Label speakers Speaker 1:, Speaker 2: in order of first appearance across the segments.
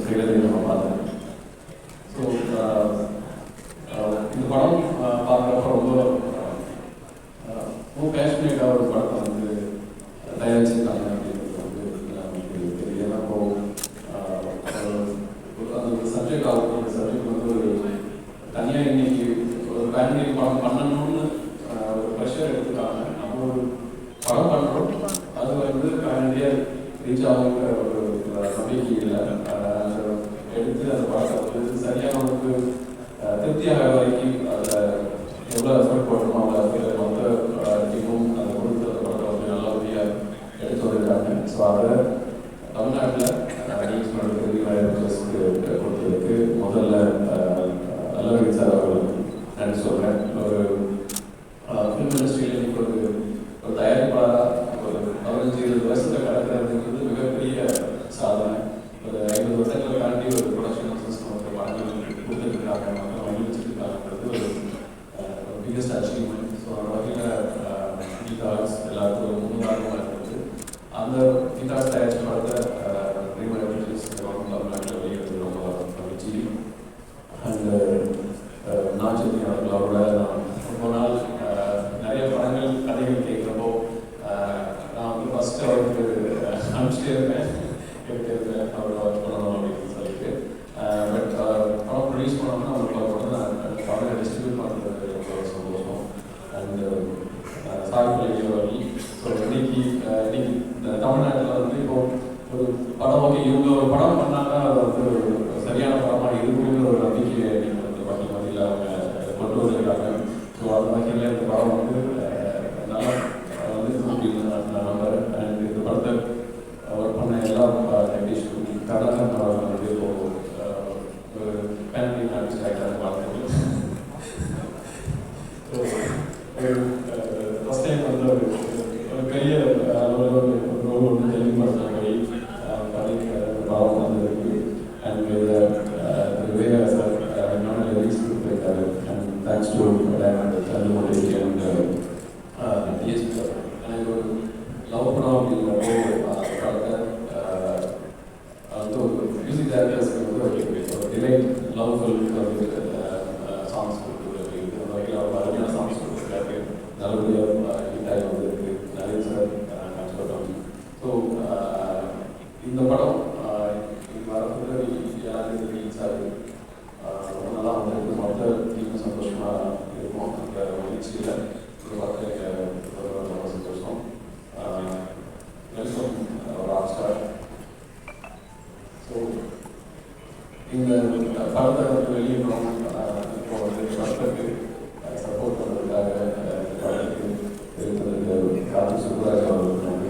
Speaker 1: ட்ரெய்லரையும் நம்ம பார்த்தேன். ஸோ இந்த படம் பார்க்குறப்ப ரொம்ப பேஷனேட்டாக ஒரு படத்தை வந்து தயாரிச்சிருக்காங்க அப்படின்றது வந்து நமக்கு தெரியும். ஏன்னா அந்த சப்ஜெக்ட் ஆகும். அந்த சப்ஜெக்ட் வந்து ஒரு தனியாக இன்னைக்கு ஒரு ஃபேமிலி படம் பண்ணணும்னு ஒரு ப்ரெஷர் எடுத்துக்காங்க. நம்ம ஒரு படம் பண்ணுறோம், அது வந்து ஃபேமிலியாக ரீச் ஆகுங்கிற ஒரு நம்பிக்கை இல்லை. எடுத்து அந்த படத்தை வந்து சரியாக வந்து திருப்தியாக வரைக்கும் அதில் எவ்வளோ எஃபர்ட் போட்டோமோ அவ்வளோ மொத்த டீமும் அந்த கொடுத்த படத்தை வந்து நல்லபடியாக எடுத்து வந்திருக்காங்க. ஸோ அதை தமிழ்நாட்டில் ரிலீஸ் பண்ணுறதுக்கு கொடுத்ததுக்கு முதல்ல நல்லவரி சார் அவர்களுக்கு நன்றி சொல்கிறேன். ஒரு ஃபிலிம் இண்டஸ்ட்ரியில் இன்னைக்கு ஒரு தயாரிப்பாளராக ஒரு 15-20 வருஷத்தை கடக்கிறதுங்கிறது மிகப்பெரிய சாதனை. ஒரு 50 வருஷங்களை தாண்டி ஒரு ப்ரொடக்ஷன் சிஸ்டம் வந்து படங்கள் கொடுத்துருக்காங்க, மக்கள் மகிழ்ச்சிருக்காங்கிறது ஒரு பிகெஸ்ட் அச்சீவ்மெண்ட். ஸோ அந்த வகையில் கீதாஸ் எல்லாருக்கும் முன்னுதாரணமாக இருக்குது. அந்த கீதாஸ் தயாரிச்ச படத்தை தமிழ்நாட்டில் வெளியிடுறது ரொம்ப மகிழ்ச்சி. அண்ட் நாச்சத்தி அவர்களோட நான் ரொம்ப நாள் நிறைய படங்கள் கதைகள் கேட்குறப்போ நான் வந்து ஃபஸ்ட்டு அவருக்கு அனுப்பிச்சிட்டே இருப்பேன், கேட்டுட்டே இருப்பேன் அவரோட ஒர்க் பண்ணணும் அப்படின்னு சொல்லிட்டு. பட் படம் ப்ரொடியூஸ் பண்ணோம்னா அவங்களுக்கு படம் நான் படம் டிஸ்ட்ரிபியூட் பண்ணுறது ரொம்ப சந்தோஷம். அண்ட் சாகுபடி அவர்கள் ஸோ இன்னைக்கு தமிழ்நாட்டில் வந்து இப்போ ஒரு படம் ஓகே இவங்க ஒரு படம் பண்ணாங்கன்னா அது வந்து சரியான படமாக இருக்குங்கிற ஒரு நம்பிக்கையை நீங்கள் வந்து மக்கள் மத்தியில் அவங்க கொண்டு வந்திருக்காங்க. ஸோ அந்த வகையில் இந்த படம் வந்து நல்லா வந்து அப்படின்னு நான் நம்புறேன். அண்ட் இந்த படத்தை ஒர்க் பண்ண எல்லா டெக்னீஷியன் கதாகரன் அவர்கள் வந்து ஒரு ஃபேமிலி ஆர்டிஸ்ட் ஆகிட்டாங்க வாழ்க்கை. ஃபஸ்ட் டைம் வந்து ஒரு பெரிய ரோல் ஒன்று தெலுங்கு படத்தில் போய் படம் வந்திருக்கு. அண்ட் விவேகா சார் என்னோட லிரிக்ஸ் கொடுத்துருக்காரு. அண்ட் தேங்க்ஸ் டு தள்ளுமொழி அண்ட் டிஎஸ்பி சார். எனக்கு ஒரு லவ் படம் அப்படிங்கிறப்போ படத்தை வந்து ஒரு மியூசிக் டைரக்டர்ஸ்க்கு வந்து ஒரு டிலைட் லவ்ஃபுல் வந்து சாங்ஸ் கொடுக்குறது அப்படிங்கிறது அந்த வகையில் அவர் அருமையான சாங்ஸ் கொடுத்துருக்காரு. நல்லபடியாக ஹிட்டாகி வந்திருக்கு. நிறைய சார் கஷ்டம். ஸோ இந்த படம் வரப்போ யாருக்கு ரிலீஸ் ஆகுது ரொம்ப நல்லா வந்துருக்கு. மொத்த டீமும் சந்தோஷமாக இருக்கும். அந்த மகிழ்ச்சியில் பார்த்து ரொம்ப சந்தோஷம். Welcome rock star. ஸோ இந்த படத்தை வந்து வெளியிடணும் இப்போ வந்து படத்துக்கு சப்போர்ட் பண்ணுறதுக்காக படத்துக்கு இருந்ததுக்கு கார்த்திக் சுப்ராஜ் அவர்களுக்கு நன்றி.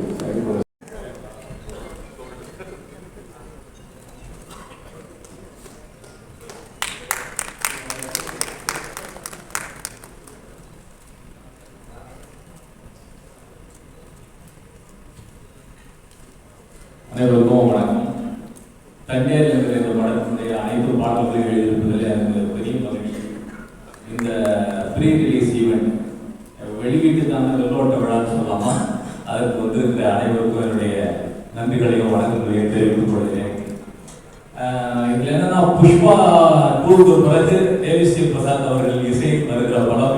Speaker 2: அனைவருக்கும் வணக்கம். தண்ணீர் என்ற இந்த படத்தினுடைய அனைத்து பாடல்களையும் எழுதியிருப்பதில் எனக்கு பெரிய மகிழ்ச்சி. இந்த ப்ரீ ரிலீஸ் ஈவெண்ட் வெளியீட்டுக்கான வெள்ளோட்ட விழான்னு சொல்லலாமா, அதற்கு வந்து இந்த அனைவருக்கும் என்னுடைய நன்றிகளையும் வணக்கங்களையும் தெரிவித்துக் கொள்கிறேன். இதில் என்னன்னா புஷ்பா 2க்கு பிறகு தேவிஸ்ரீ பிரசாத் அவர்கள் இசை வருகிற படம்.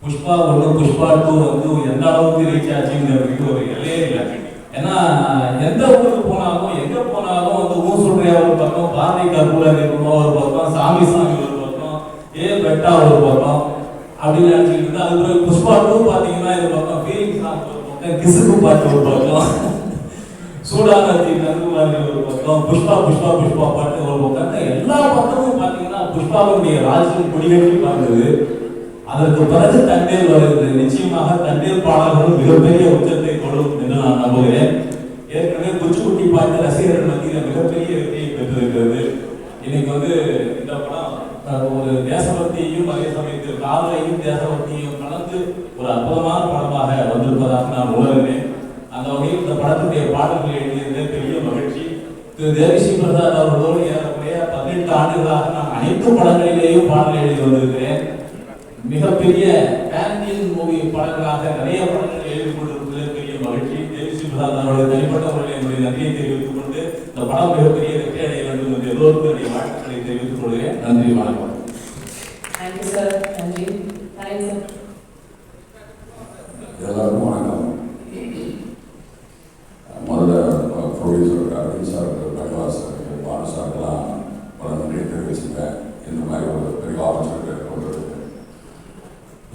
Speaker 2: புஷ்பா 1 புஷ்பா 2 வந்து எந்த அளவுக்கு ரீச் ஆச்சுங்கிறதுக்கு ஒரு எல்லையே இல்லை. ஏன்னா எந்த ஊருக்கு போனாலும் எங்க போனாலும் வந்து ஊர் சொல்றியா ஒரு பக்கம், பாரதி கற்பூரர் ஒரு பக்கம், சாமி ஒரு பக்கம், பெட்டா ஒரு பக்கம் அப்படின்னு நினைச்சிட்டு இருந்தா அது புஷ்பா 2 பாத்தீங்கன்னா இந்த பக்கம் ஃபீலிங் சாங் ஒரு பக்கம், கிசுக்கு பாட்டு ஒரு பக்கம், சூடானத்தி நங்குமாரி ஒரு பக்கம், புஷ்பா புஷ்பா புஷ்பா பாட்டு ஒரு பக்கம், எல்லா பக்கமும் பாத்தீங்கன்னா புஷ்பாவுடைய ராஜ்யம் குடியேறி பார்த்தது. அதற்கு பிறகு தண்ணீர் வருகிறது. நிச்சயமாக தண்ணீர் பாடல்களும் மிகப்பெரிய உச்சத்தை கொடும் என்று நான் நம்புகிறேன். ஏற்கனவே குச்சிக்குட்டி பார்த்த ரசிகர்கள் மத்தியில் மிகப்பெரிய வெற்றியை பெற்றிருக்கிறது. இன்னைக்கு வந்து இந்த படம் ஒரு தேசபக்தியையும் அதே சமயத்தில் காதலையும் தேசபக்தியையும் கலந்து ஒரு அற்புதமான படமாக வந்திருப்பதாக நான் உணர்கிறேன். அந்த வகையில் இந்த படத்துடைய பாடல்களை எழுதியது பெரிய மகிழ்ச்சி. திரு தேவிஸ்ரீ பிரசாத் அவர்களோடு ஏறக்குறைய 18 ஆண்டுகளாக நான் அனைத்து படங்களிலேயும் பாடல் எழுதி வந்திருக்கிறேன். மிகப்பெரிய பேன் மூவி படங்களாக நிறைய படங்கள் எழுதி கொண்டிருப்பதில் பெரிய மகிழ்ச்சி. தேவிஸ்ரீ நம்மளுடைய தனிப்பட்ட முறையில் என்னுடைய நன்றியை தெரிவித்துக் கொண்டு இந்த படம் மிகப்பெரிய வெற்றி அடைய வேண்டும் என்று எல்லோருக்கும் என்னுடைய வாழ்த்துக்களை தெரிவித்துக் கொள்கிறேன். நன்றி, வணக்கம்.
Speaker 3: Thank you sir. நன்றி. Thanks sir.
Speaker 4: எல்லாருக்கும் வணக்கம். முதல்ல producer Aravind sir, Prakash sir, Banu சார்க்கெல்லாம் பல நன்றியை தெரிவிச்சுட்டேன். இந்த மாதிரி ஒரு பெரிய ஆப்பர்ச்சுனிட்டி கொடுத்ததுக்கு.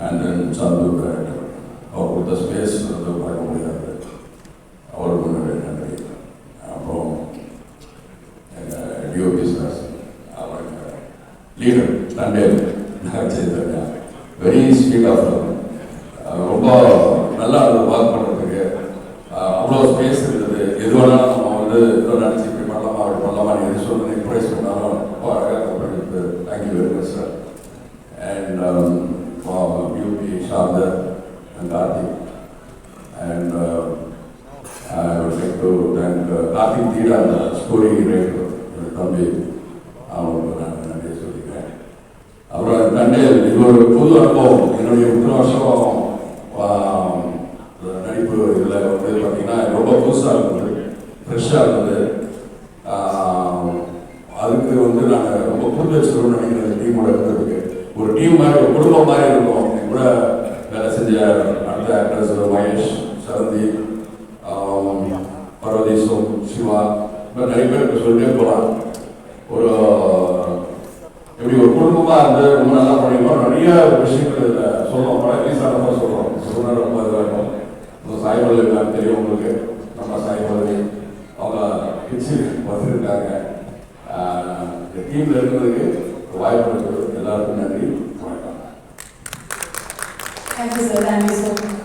Speaker 4: அண்ட் தென் சந்து டைரக்டர், அவர் கொடுத்த ஸ்பேஸ் வந்து பார்க்க முடியாது, அவருக்கு முன்னாடி நன்றி. அப்புறம் எங்கள் டிஓபி சார், அவருக்கு leader Thandel Chaitanya, very sweet of ரொம்ப நல்லா ஒர்க் பண்ணுறதுக்கு அவ்வளோ ஸ்பேஸ் இருந்தது. எது வேணாலும் நம்ம வந்து நினச்சி இப்படி பண்ணலாமா அப்படி பண்ணலாமா நீ எது சொல்லணும் இம்ப்ரைஸ் பண்ணாலும் ரொம்ப அழகாக பண்ணிட்டு. Thank you very much sir. And பியூபி ஷார்தர் and Karthik. And I would like to thank Karthik தீடா, அந்த ஸ்டோரி ரைட்டர் தம்பி, அவங்களுக்கு நான் நன்றியை சொல்லிக்கிறேன். அப்புறம் தண்டேல், இது ஒரு புது அனுபவம். என்னுடைய 3 வருஷம் நடிப்பு இதில் வந்து பார்த்தீங்கன்னா ரொம்ப புதுசாக இருந்தது, ஃப்ரெஷ்ஷாக இருந்தது. அதுக்கு வந்து நாங்கள் ரொம்ப புது வச்சுருக்கோம்னு நினைக்கிறேன். டீமோட இருந்ததுக்கு ஒரு டீம் மாதிரி, ஒரு குடும்பம் மாதிரி இருக்கும். என் கூட வேலை செஞ்ச அடுத்த ஆக்டர்ஸ் மகேஷ், சரந்தீப், பர்வதீசம், சிவா, இப்போ நிறைய பேர் சொல்லிட்டே போகலாம். ஒரு எப்படி ஒரு குடும்பமாக இருந்து ரொம்ப நல்லா பண்ணியிருக்கோம். நிறைய விஷயங்கள் இதில் சொல்லுவோம். படம் ரிலீஸ் ஆனப்போ சொல்கிறோம். சொல்லுனா ரொம்ப இதாக இருக்கும். சாய்பல்லி மேம் தெரியும் உங்களுக்கு. நம்ம சாய்பல்லி அவங்க பிச்சு வந்துருக்காங்க. இந்த டீமில் இருக்கிறதுக்கு வாய்ப்பு இருக்குது. எல்லாருக்கும் நன்றி, வணக்கம்.
Speaker 3: Thank you sir. Thank you so much.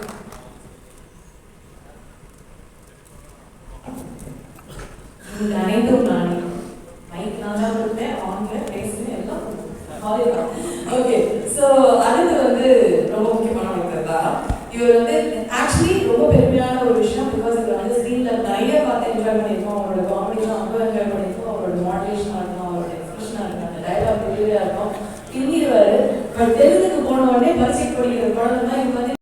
Speaker 3: நீங்கள் அனைத்தும் நானே மைக் நான் தான் கொடுத்தேன், ஆன்ல பேசுன்னு எல்லாம் ஹாலிதான். ஓகே, ஸோ அடுத்து வந்து ரொம்ப முக்கியமான ஒருத்தர் தான் இவர். வந்து ஆக்சுவலி ரொம்ப பெருமையான ஒரு விஷயம். பிகாஸ் இவர் வந்து ஸ்க்ரீனில் நிறைய பார்த்து என்ஜாய் பண்ணியிருக்கோம். அவரோட காமெடிலாம் ரொம்ப என்ஜாய் பண்ணியிருக்கோம். அவரோட மாடுலேஷனாக இருக்கும், அவரோட எக்ஸ்பிரஷனாக இருக்கும், அந்த டைலாக் டெலிவரியாக இருக்கும், பின்னிடுவார். பட் தெலுங்குக்கு போன உடனே பரிசை படிக்கிற குழந்தை தான் இவங்க வந்து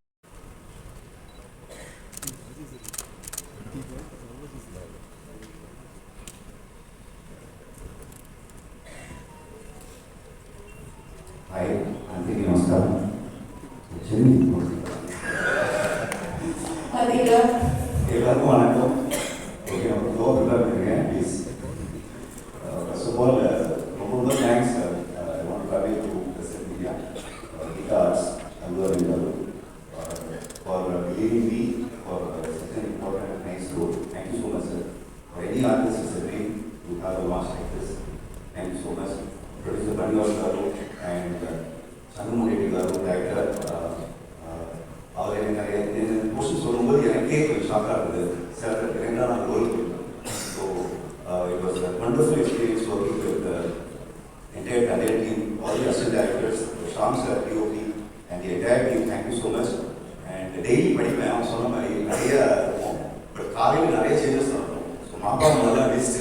Speaker 4: అందరికీ నమస్కారం. எல்லாருக்கும் வணக்கம். ஓகே, நம்ம ஃப்ளோ ப்ரிப்பேர் பண்ணிருக்கேன் ப்ளீஸ். ஃபர்ஸ்ட் ஆஃப் ஆல் ரொம்ப ரொம்ப thanks. I want to convey to present media guitars அல்வரிந்தாரு for believing me for such an important and nice role. Thank you so much, sir. For any artist, it's a dream to have a launch like this. Thank you so much. Producer Bangalore garu and Chandramouli garu, director. அவர் எனக்கு question சொல்லும்போது எனக்கே கொஞ்சம் ஷாக்காக இருந்தது. Sir ரெண்டாக நான் role கொடுத்தேன். So it was a wonderful experience working with entire talent team, all the assistant directors, Sham sir, DOP and the entire team. Thank you so much. And daily படிப்பேன், அவன் சொன்ன மாதிரி நிறைய இருக்கும். பட் காலையில் நிறைய சேஞ்சஸ் நடக்கும். ஸோ மாப்பா முதல்ல பெஸ்ட்டு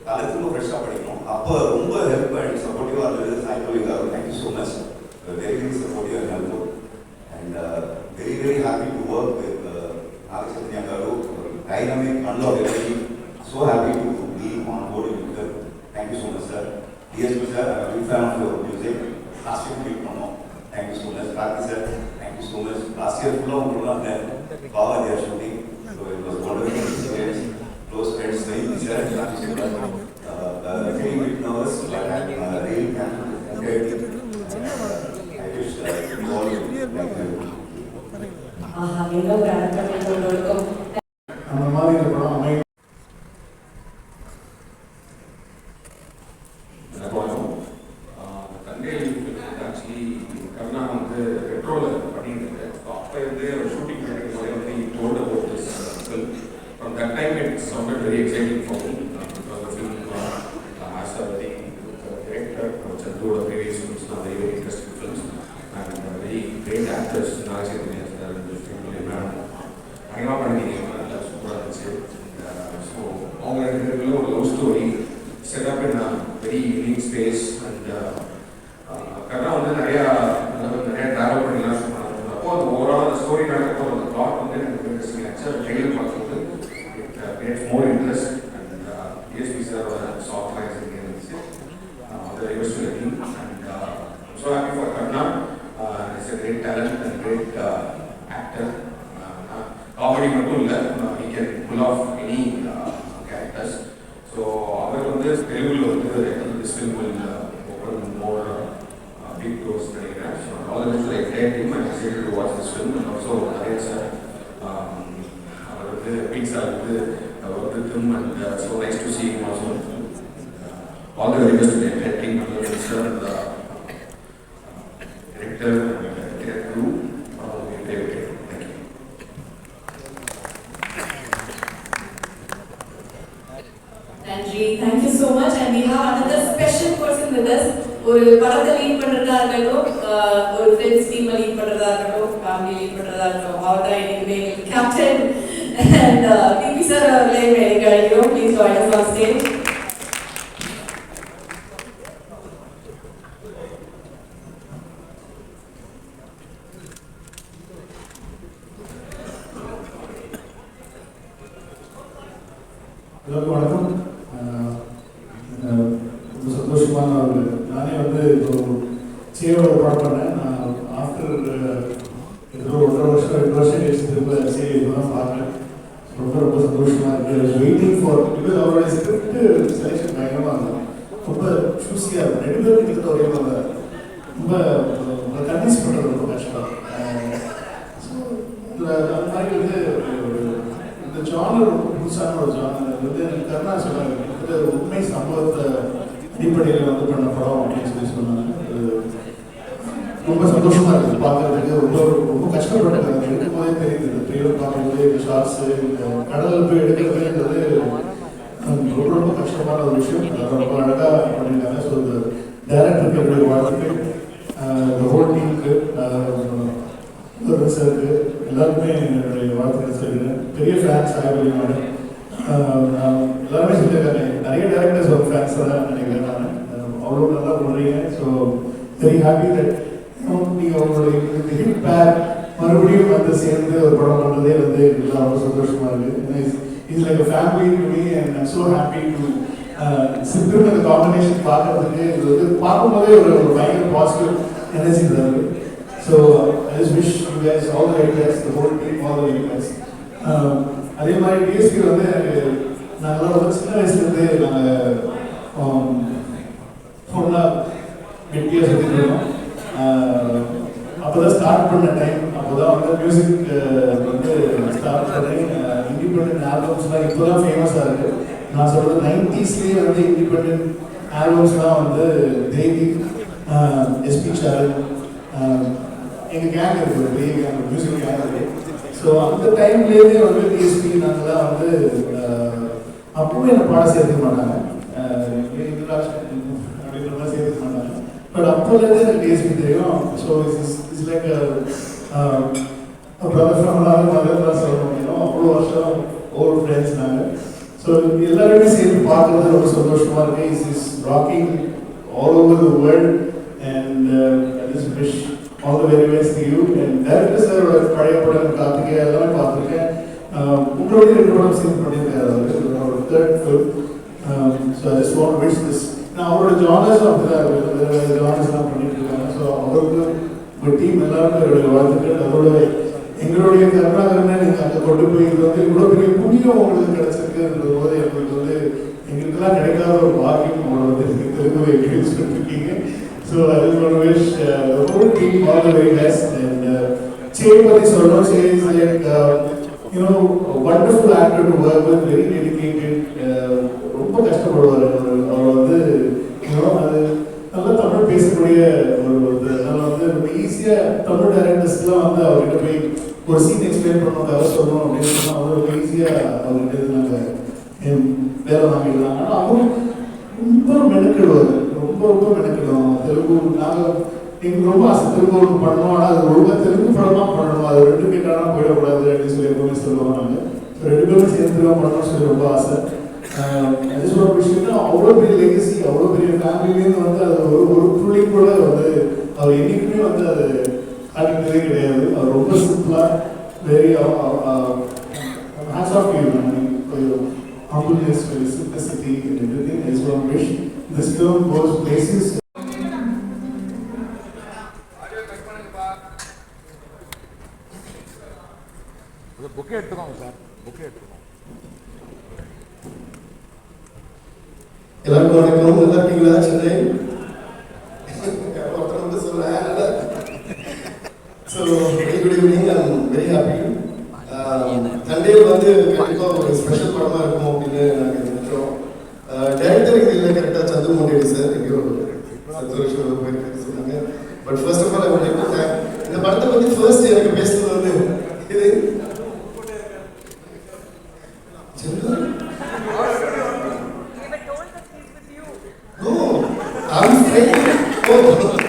Speaker 4: காலையில் திரும்ப ஃப்ரெஷ்ஷாக படிக்கணும். அப்போ ரொம்ப ஹெல்ப் அண்ட் சப்போர்ட்டிவாக இருந்தது Sai Pallavi garu. Thank you so much. Very very supportive and helpful. And very very happy to work with Naga Chaitanya garu, dynamic, unlockable. So happy to be on board with them. Thank you so much, sir. DSP sir, I'm a big fan of your music. Last year we promo. Thank you so much. Karthi sir, thank you so much. Last year full of program there. Baba they are shooting. So it was wonderful experience. Close friends, very sir. Thank you so much. Feeling a bit nervous, but I'm really thankful. I wish you all like you.
Speaker 3: ஆஹா, எங்க ஒரு அர்த்தம் இருக்கும்.
Speaker 4: அந்த மாதிரி இந்த படம் அமை
Speaker 1: Thandel actually Karuna வந்து பெட்ரோல் பண்ணிட்டு அப்போ இருந்து ஷூட்டிங் பண்ணிட்டு போய் வந்து தோண்ட போட்டு from that time it sounded very exciting for me. Because the film as a very director சந்துவோட previous films very very interesting films and very great actors. Naga Chaitanya sir, பயங்கரமாக பண்ணிட்டீங்க, நல்லா சூப்பராக இருந்துச்சு. ஸோ அவங்க 2 பேருக்குள்ள ஒரு love story setup in very unique space. And கரெக்டாக வந்து நிறையா ட்ராவல் பண்ணிலாம் சொன்னாங்க. அப்போ அந்த ஓவரால் அந்த ஸ்டோரி நடக்கப்போ அந்த பிளாட் வந்து எனக்கு இன்ட்ரெஸ்டிங் ஆச்சு. அது ட்ரெயிலர் பார்க்கும்போது
Speaker 5: generates more interest. And DSP sir soft lines again. All the very best to the team. And I'm so happy for Karna. He's a great talent and great actor. Comedy மட்டும் he can pull off any characters. So அவர் வந்து தெலுங்குல வந்து this film will open more big doors நினைக்கிறேன். So all the best to the entire team. I'm excited to watch this film and also Naren sir. அவர் வந்து pizza வந்து them and so nice to see him also. All the very best to the entire team and the sir and the director and the crew.
Speaker 3: Thank you so much, and we have another special person with us. ஒரு படத்தை lead பண்றதா இருக்கட்டும், ஒரு friends team lead பண்றதா இருக்கட்டும், family lead பண்றதா இருக்கட்டும், அவர் தான் இன்னைக்கு கேப்டன் and பிபி சார் அவர்களே மேடைக்கு அழைக்கிறோம். Please join us on stage.
Speaker 6: எல்லாருக்கும் வணக்கம். ரொம்ப சந்தோஷமான ஒரு நானே வந்து இப்போ சேவோட படம் பண்ணேன். நான் ஆஃப்டர் ஏதோ 1.5 வருஷம் 2 வருஷம் கழிச்சு திரும்ப சேவை தான் பார்க்குறேன். ரொம்ப ரொம்ப சந்தோஷமாக இருக்குது. வெயிட்டிங் ஃபார் பிகாஸ் அவருடைய ஸ்கிரிப்ட் செலெக்ஷன் பயங்கரமாக இருக்கும். ரொம்ப சூஸியாக இருக்கும். 2 பேரும் கிட்ட ஒரே ரொம்ப கன்வின்ஸ் பண்ணுறது ரொம்ப கஷ்டம். ஸோ அந்த மாதிரி வந்து இந்த ஜானர் ரொம்ப புதுசான ஒரு ஜானர். வந்து எனக்கு கருணா சொன்னாங்க, உண்மை சம்பவத்தை அடிப்படையில் வந்து பண்ண படம் அப்படின்னு சொன்னாங்க. ரொம்ப சந்தோஷமா இருக்குது பார்க்கறதுக்கு. ரொம்ப ரொம்ப கஷ்டப்பட்டது. அது எடுக்கும் போதே தெரியுது. இந்த ட்ரெயிலர் பார்க்கும்போது இந்த ஷார்ட்ஸு இந்த கடலில் போய் எடுக்கிறதுன்றது ரொம்ப ரொம்ப கஷ்டமான ஒரு விஷயம். ரொம்ப அழகாக பண்ணியிருக்காங்க. ஸோ இந்த டைரக்டருக்கு என்னுடைய வாழ்த்துக்கள், இந்த ஹோல் டீமுக்கு, சாருக்கு எல்லாருக்குமே என்னுடைய வாழ்த்துக்கள் சொல்லிடுறேன். பெரிய ஃபேன்ஸ் ஆகி எல்லாருமே சொல்லியிருக்காங்க. நிறைய டேரக்டர்ஸ் ஒரு ஃபேன்ஸ் தான் நினைக்கிறேன். நான் அவ்வளோ நல்லா பண்ணுறீங்க. ஸோ வெரி ஹாப்பி தட் நீங்கள் உங்களுடைய ஹிட் பேக் மறுபடியும் வந்து சேர்ந்து ஒரு படம் பண்ணுறதே வந்து எல்லாம் ரொம்ப சந்தோஷமாக இருக்குது. It's like a family to me and I'm so happy to simple அந்த காம்பினேஷன் பார்க்கறதுக்கு இது வந்து பார்க்கும்போதே ஒரு பயங்கர பாசிட்டிவ் எனர்ஜி தருது. So I just wish you guys all the very best, the whole team all the very best. அதே மாதிரி டிஎஸ்பி வந்து நாங்கள் வந்து சின்ன வயசுலேருந்து நாங்கள் ஃபோனாக கெட்டியாக சுற்றிட்டு இருக்கோம். அப்போ தான் ஸ்டார்ட் பண்ண டைம். அப்போ தான் வந்து மியூசிக் வந்து ஸ்டார்ட் பண்ணி இண்டிபெண்ட் ஆல்பம்ஸ்லாம் இப்போ தான் ஃபேமஸாக இருக்குது. நான் சொல்கிறது 90ஸ்லேயே வந்து இண்டிபெண்ட் ஆல்பம்ஸ்லாம் வந்து தேவி, எஸ்பி சாரல், எங்கள் கேங் இருக்குது, பெரிய கேங், மியூசிக் கேங் இருக்குது. ஸோ அந்த டைம்லேருந்தே வந்து டிஎஸ்பி நாங்கள்லாம் வந்து அப்பவும் என்னை பாட சேர்த்துக்க மாட்டாங்க, அப்படின்ற மாதிரி சேர்த்துக்க மாட்டாங்க. பட் அப்போலேருந்தே எனக்கு டிஎஸ்பி தெரியும். So it's like brother from mother தான் சொல்ல முடியும். அவ்வளோ வருஷம் ஓல்டு ஃப்ரெண்ட்ஸ் நாங்கள். ஸோ எல்லாருமே சேர்த்து பார்க்குறது ரொம்ப சந்தோஷமாக இருக்குது. Is rocking all over the world and I just wish all the very best to you. And director சாரோட பழைய படம் கார்த்திகை எல்லாமே பார்த்துருக்கேன். உங்களுடைய 2 படம் சேர்ந்து பண்ணியிருக்காரு அவர், ஒரு 3rd film. So I just want to wish this. நான் அவரோட ஜானர்ஸும் அப்படி தான் இருக்குது, வேறு வேறு ஜானர்ஸ்லாம் பண்ணிட்டு இருக்காங்க. ஸோ அவருக்கு உங்கள் டீம் எல்லாருமே என்னுடைய வாழ்த்துக்கள். அதோட எங்களுடைய கருணாகரனை நீங்கள் அங்கே கொண்டு போய் இது வந்து இவ்வளோ பெரிய புண்ணியம் உங்களுக்கு கிடச்சிருக்குன்ற போது எங்களுக்கு வந்து எங்களுக்கெல்லாம் கிடைக்காத ஒரு பாக்கியம் உங்களை வந்து தெலுங்கு எக்ஸ்பீரியன்ஸ் பண்ணிருக்கீங்க. So I just want to wish the whole team all the very best. And say பற்றி சொல்லணும். Say is like wonderful actor to work with, very dedicated. ரொம்ப கஷ்டப்படுவார் அவர் வந்து அது நல்லா தமிழ் பேசக்கூடிய ஒரு அதனால் வந்து ரொம்ப ஈஸியாக தமிழ் டைரக்டர்ஸ்லாம் வந்து அவர்கிட்ட போய் ஒரு சீன் எக்ஸ்பிளைன் பண்ணணும், கதை சொல்லணும் அப்படின்னு சொன்னால் வந்து ரொம்ப ஈஸியாக அவர்கிட்ட நாங்கள் வேலை வாங்கிடலாம். ஆனால் அவரும் ரொம்ப மெனக்கிடுவார், ரொம்ப ரொம்ப மெனக்கிடுவோம். தெலுங்கு நாங்கள் எங்களுக்கு ரொம்ப ஆசை தெலுங்கு ஒன்று பண்ணணும். ஆனால் அது ரொம்ப தெலுங்கு படமாக பண்ணணும், அது 2 கேட்டாலும் போயிடக்கூடாது அப்படின்னு சொல்லி எப்பவுமே சொல்லுவாங்க. நாங்கள் ஸோ 2 பேரும் சேர்ந்து பண்ணணும்னு சொல்லி ரொம்ப ஆசை. அது சொல்ல விஷயம்னா அவ்வளோ பெரிய லெகசி, அவ்வளோ பெரிய ஃபேமிலிலேருந்து வந்து அது ஒரு புள்ளி கூட வந்து அவர் என்றைக்குமே வந்து அது காட்டிக்கிட்டதே கிடையாது. அவர் ரொம்ப சிம்பிளாக very hats off you. humbleness, for his simplicity and everything. I just want to wish this film goes places.
Speaker 7: புக்கே எடுத்துக்கோங்க சார், புக்கே எடுத்துக்கோங்க.
Speaker 6: எல்லாருக்கும் வணக்கம். நல்லா இருக்கீங்களா? சென்னை ஒருத்தர் வந்து சொல்றேன். So very good evening. I am very happy. சண்டேயில் வந்து கண்டிப்பாக ஒரு ஸ்பெஷல் படமாக இருக்கும் அப்படின்னு நாங்கள் நினைக்கிறோம். டைரக்டர் இங்கே இல்லை, கரெக்டாக சந்து மோண்டேடி சார் எங்கேயோ சந்தோஷம் போயிருக்காரு சொன்னாங்க. But first of all I want to thank. இந்த படத்தை பற்றி ஃபர்ஸ்ட் எனக்கு பேசுறது வந்து இது no, I'm saying, oh.